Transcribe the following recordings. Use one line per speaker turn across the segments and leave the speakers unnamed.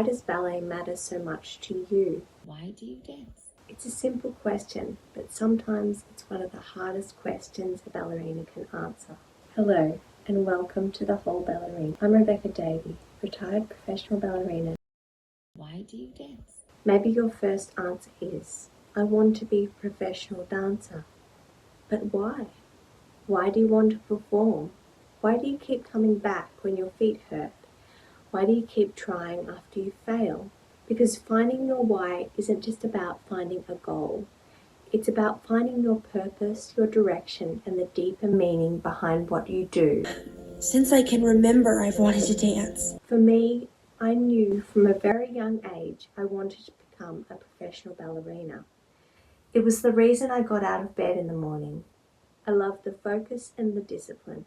why does ballet matter so much to you?
Why do you dance?
It's a simple question, but sometimes it's one of the hardest questions a ballerina can answer. Hello, and welcome to The Whole Ballerina. I'm Rebecca Davey, retired professional ballerina.
Why do you dance?
Maybe your first answer is, I want to be a professional dancer. But why? Why do you want to perform? Why do you keep coming back when your feet hurt? Why do you keep trying after you fail? Because finding your why isn't just about finding a goal. It's about finding your purpose, your direction, and the deeper meaning behind what you do.
Since I can remember, I've wanted to dance.
For me, I knew from a very young age I wanted to become a professional ballerina. It was the reason I got out of bed in the morning. I loved the focus and the discipline.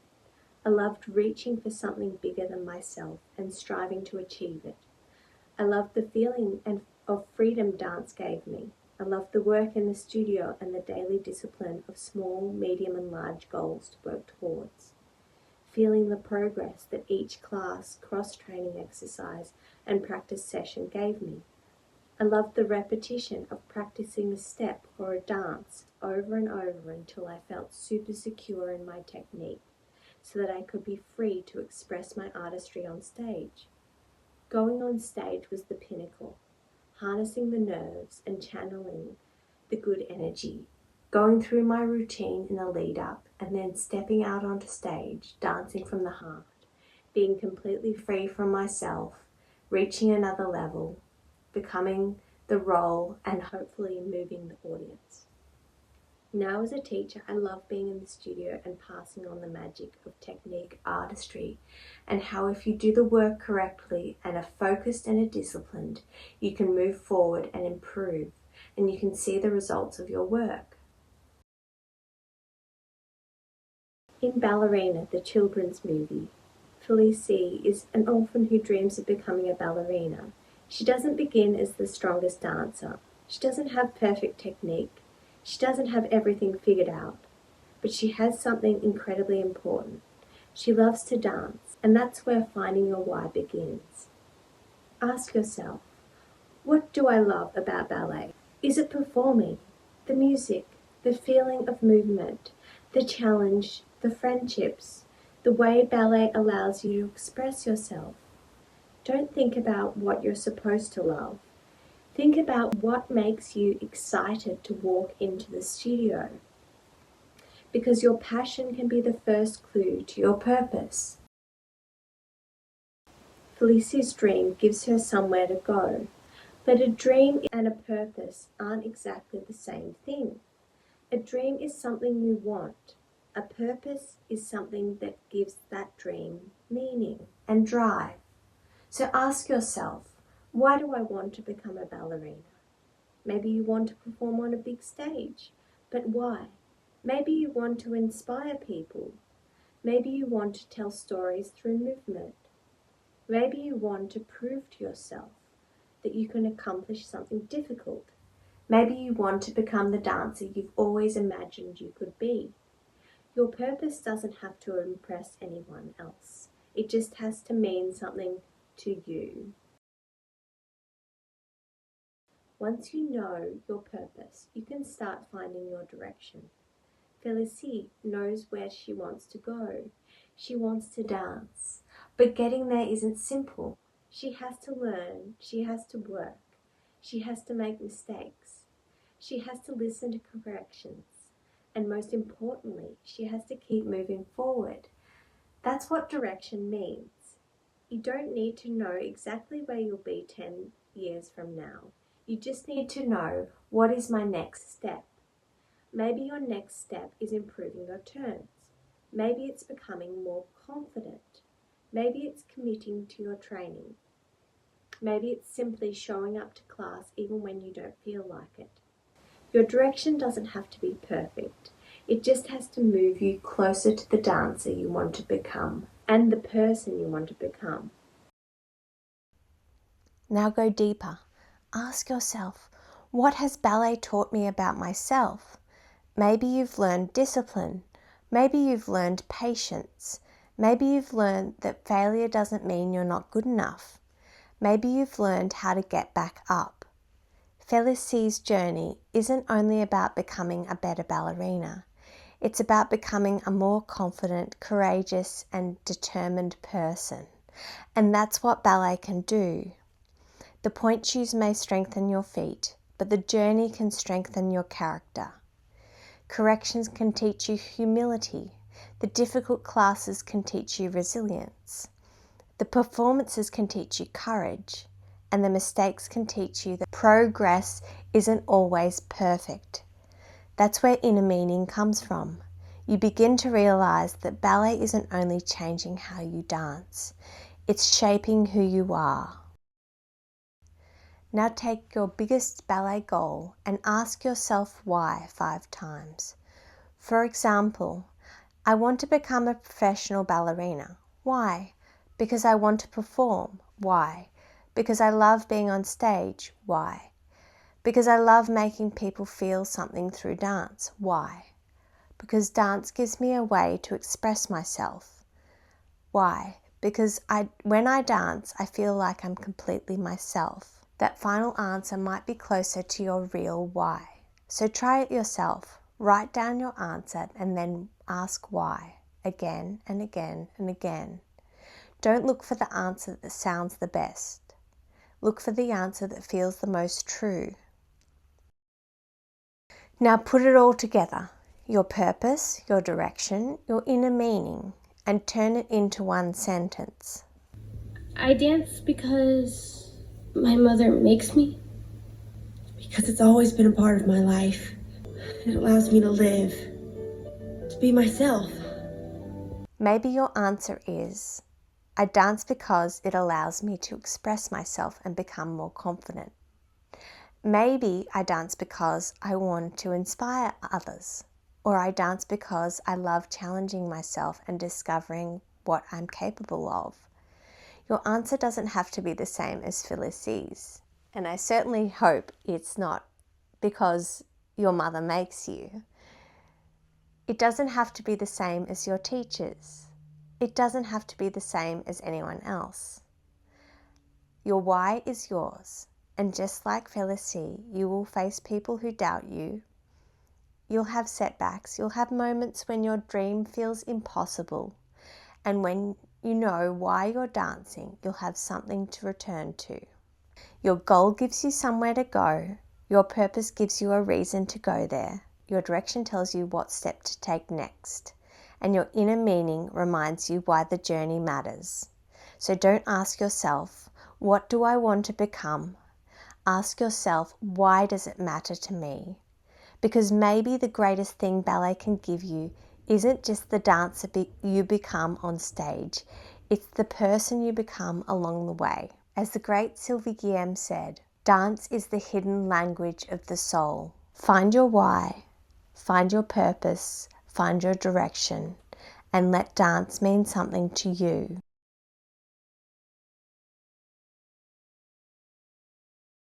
I loved reaching for something bigger than myself and striving to achieve it. I loved the feeling of freedom dance gave me. I loved the work in the studio and the daily discipline of small, medium and large goals to work towards. Feeling the progress that each class, cross-training exercise and practice session gave me. I loved the repetition of practicing a step or a dance over and over until I felt super secure in my technique, so that I could be free to express my artistry on stage. Going on stage was the pinnacle, harnessing the nerves and channeling the good energy, going through my routine in the lead up and then stepping out onto stage, dancing from the heart, being completely free from myself, reaching another level, becoming the role and hopefully moving the audience. Now as a teacher, I love being in the studio and passing on the magic of technique, artistry, and how if you do the work correctly and are focused and are disciplined, you can move forward and improve, and you can see the results of your work. In Ballerina, the children's movie, Felicie is an orphan who dreams of becoming a ballerina. She doesn't begin as the strongest dancer. She doesn't have perfect technique. She doesn't have everything figured out, but she has something incredibly important. She loves to dance, and that's where finding your why begins. Ask yourself, what do I love about ballet? Is it performing, the music, the feeling of movement, the challenge, the friendships, the way ballet allows you to express yourself? Don't think about what you're supposed to love. Think about what makes you excited to walk into the studio, because your passion can be the first clue to your purpose. Felicie's dream gives her somewhere to go, but a dream and a purpose aren't exactly the same thing. A dream is something you want. A purpose is something that gives that dream meaning and drive. So ask yourself, why do I want to become a ballerina? Maybe you want to perform on a big stage, but why? Maybe you want to inspire people. Maybe you want to tell stories through movement. Maybe you want to prove to yourself that you can accomplish something difficult. Maybe you want to become the dancer you've always imagined you could be. Your purpose doesn't have to impress anyone else. It just has to mean something to you. Once you know your purpose, you can start finding your direction. Felicie knows where she wants to go. She wants to dance, but getting there isn't simple. She has to learn, she has to work, she has to make mistakes, she has to listen to corrections, and most importantly, she has to keep moving forward. That's what direction means. You don't need to know exactly where you'll be 10 years from now. You just need to know, what is my next step? Maybe your next step is improving your turns. Maybe it's becoming more confident. Maybe it's committing to your training. Maybe it's simply showing up to class even when you don't feel like it. Your direction doesn't have to be perfect. It just has to move you closer to the dancer you want to become and the person you want to become.
Now go deeper. Ask yourself, what has ballet taught me about myself? Maybe you've learned discipline. Maybe you've learned patience. Maybe you've learned that failure doesn't mean you're not good enough. Maybe you've learned how to get back up. Felicie's journey isn't only about becoming a better ballerina. It's about becoming a more confident, courageous, and determined person. And that's what ballet can do. The pointe shoes may strengthen your feet, but the journey can strengthen your character. Corrections can teach you humility. The difficult classes can teach you resilience. The performances can teach you courage. And the mistakes can teach you that progress isn't always perfect. That's where inner meaning comes from. You begin to realize that ballet isn't only changing how you dance, it's shaping who you are. Now take your biggest ballet goal and ask yourself why 5 times. For example, I want to become a professional ballerina. Why? Because I want to perform. Why? Because I love being on stage. Why? Because I love making people feel something through dance. Why? Because dance gives me a way to express myself. Why? Because when I dance, I feel like I'm completely myself. That final answer might be closer to your real why. So try it yourself. Write down your answer and then ask why, again and again and again. Don't look for the answer that sounds the best. Look for the answer that feels the most true. Now put it all together, your purpose, your direction, your inner meaning, and turn it into one sentence.
I dance because my mother makes me. Because it's always been a part of my life. It allows me to live, to be myself.
Maybe your answer is, I dance because it allows me to express myself and become more confident. Maybe I dance because I want to inspire others, or I dance because I love challenging myself and discovering what I'm capable of. Your answer doesn't have to be the same as Felicie's, and I certainly hope it's not because your mother makes you. It doesn't have to be the same as your teachers. It doesn't have to be the same as anyone else. Your why is yours, and just like Felicie, you will face people who doubt you. You'll have setbacks. You'll have moments when your dream feels impossible, and when you know why you're dancing, you'll have something to return to. Your goal gives you somewhere to go. Your purpose gives you a reason to go there. Your direction tells you what step to take next. And your inner meaning reminds you why the journey matters. So don't ask yourself, what do I want to become? Ask yourself, why does it matter to me? Because maybe the greatest thing ballet can give you isn't just the dancer you become on stage, it's the person you become along the way. As the great Sylvie Guillem said, dance is the hidden language of the soul. Find your why, find your purpose, find your direction, and let dance mean something to you.